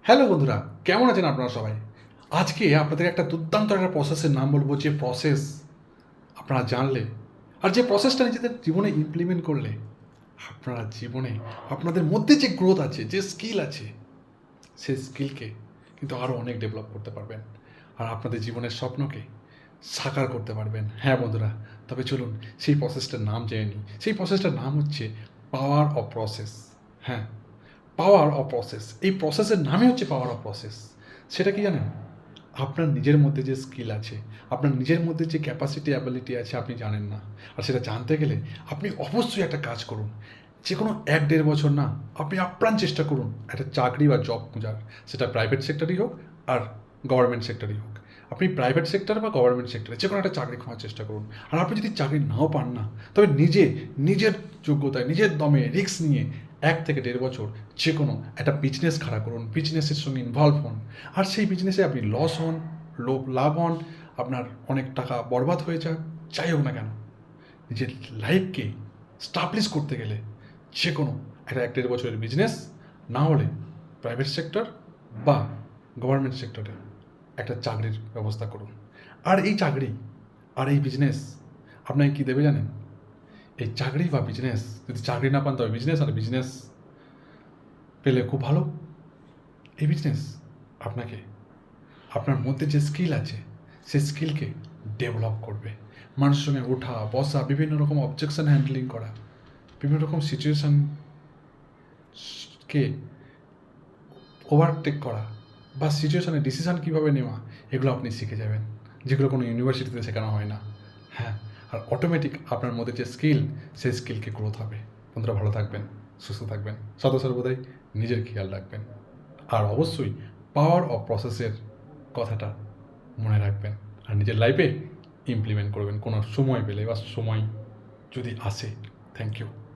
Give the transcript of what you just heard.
Hello বন্ধুরা, কেমন আছেন আপনারা সবাই? আজকে আপনাদের একটা দুর্দান্ত একটা প্রসেসের নাম বলবো, যে প্রসেস আপনারা জানলে আর যে প্রসেসটা নিজেদের জীবনে ইমপ্লিমেন্ট করলে আপনারা জীবনে আপনাদের মধ্যে যে গ্রোথ আছে, যে স্কিল আছে, সেই স্কিলকে কিন্তু আরও অনেক ডেভেলপ করতে পারবেন আর আপনাদের জীবনের স্বপ্নকে সাকার করতে পারবেন। হ্যাঁ বন্ধুরা, তবে চলুন সেই প্রসেসটার নাম জেনে নিই। সেই প্রসেসটার নাম হচ্ছে পাওয়ার অফ প্রসেস। হ্যাঁ, পাওয়ার অফ প্রসেস। এই প্রসেসের নামই হচ্ছে পাওয়ার অফ প্রসেস। সেটা কি জানেন? আপনার নিজের মধ্যে যে স্কিল আছে, আপনার নিজের মধ্যে যে ক্যাপাসিটি অ্যাবিলিটি আছে, আপনি জানেন না। আর সেটা জানতে গেলে আপনি অবশ্যই একটা কাজ করুন। যে কোনো ১-১.৫ বছর না, আপনি আপ্রাণ চেষ্টা করুন একটা চাকরি বা জব খোঁজার। সেটা প্রাইভেট সেক্টরই হোক আর গভর্নমেন্ট সেক্টরই হোক। আপনি প্রাইভেট সেক্টর বা গভর্নমেন্ট সেক্টরে যে কোনো একটা চাকরি খোঁজার চেষ্টা করুন। আর আপনি যদি চাকরি নাও পান না, তবে নিজের যোগ্যতায়, নিজের দমে রিস্ক নিয়ে ১ থেকে ১.৫ বছর যে কোনো একটা বিজনেস খাড়া করুন, বিজনেসের সঙ্গে ইনভলভ হন। আর সেই বিজনেসে আপনি লস হন, লাভ হন, আপনার অনেক টাকা বরবাদ হয়ে যাক, যাই হোক না কেন, নিজের লাইফকে স্টাবলিশ করতে গেলে যে কোনো একটা ১-১.৫ বছরের বিজনেস, না হলে প্রাইভেট সেক্টর বা গভর্নমেন্ট সেক্টরে একটা চাকরির ব্যবস্থা করুন। আর এই চাকরি আর এই বিজনেস আপনাকে কী দেবে জানেন? এই চাকরি বা বিজনেস, যদি চাকরি না পান তবে বিজনেস, আর বিজনেস পেলে খুব ভালো। এই বিজনেস আপনাকে আপনার মধ্যে যে স্কিল আছে সেই স্কিলকে ডেভেলপ করবে। মানুষের সঙ্গে ওঠা বসা, বিভিন্ন রকম অবজেকশন হ্যান্ডলিং করা, বিভিন্ন রকম সিচুয়েশনকে ওভারটেক করা বা সিচুয়েশনে ডিসিশন কীভাবে নেওয়া, এগুলো আপনি শিখে যাবেন, যেগুলো কোনো ইউনিভার্সিটিতে শেখানো হয় না। হ্যাঁ, আর অটোমেটিক আপনার মধ্যে যে স্কিল, সেই স্কিলকে গ্রোথ হবে। বন্ধুরা, ভালো থাকবেন, সুস্থ থাকবেন, সদা সর্বদাই নিজের খেয়াল রাখবেন। আর অবশ্যই পাওয়ার অফ প্রসেসের কথাটা মনে রাখবেন আর নিজের লাইফে ইমপ্লিমেন্ট করবেন কোনো সময় পেলে বা সময় যদি আসে। Thank you.